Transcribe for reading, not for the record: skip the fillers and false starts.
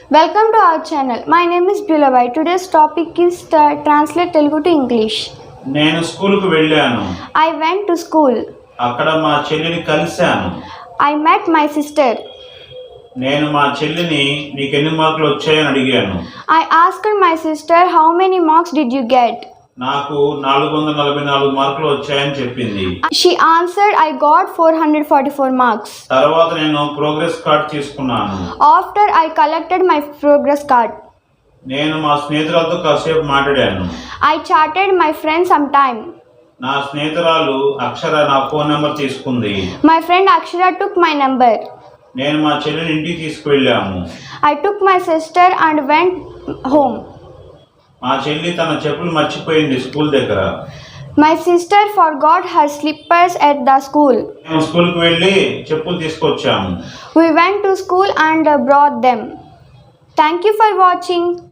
Welcome to our channel. My name is Bulabai. Today's topic is translate Telugu to English. నేను స్కూల్కు వెళ్ళాను. I went to school. అక్కడ మా చెల్లిని కలిశాను. I met my sister. నేను మా చెల్లిని నీకు ఎన్ని మార్కులు వచ్చాయని అడిగాను. I asked my sister, how many marks did you get? నాకు 444 మార్కులు వచ్చాయని చెప్పింది. She answered, I got 444 marks. తర్వాత నేను ప్రోగ్రెస్ కార్డ్ తీసుకున్నాను. After I collected my progress card, నేను మా స్నేహితులతో కాసేపు మాట్లాడాను. I chatted my friend some time. నా స్నేహితురాలు అక్షర నా ఫోన్ నెంబర్ తీసుకుంది. My friend Akshara took my number. నేను మా చెల్లిని ఇంటికి తీసుకువెళ్ళాము. I took my sister and went home. మా చెల్లి తన చెప్పులు మర్చిపోయింది స్కూల్ దగ్గర. My sister forgot her slippers at the school. మేము స్కూల్కి వెళ్ళి చెప్పులు తీసుకొచ్చాము. We went to school and brought them. Thank you for watching.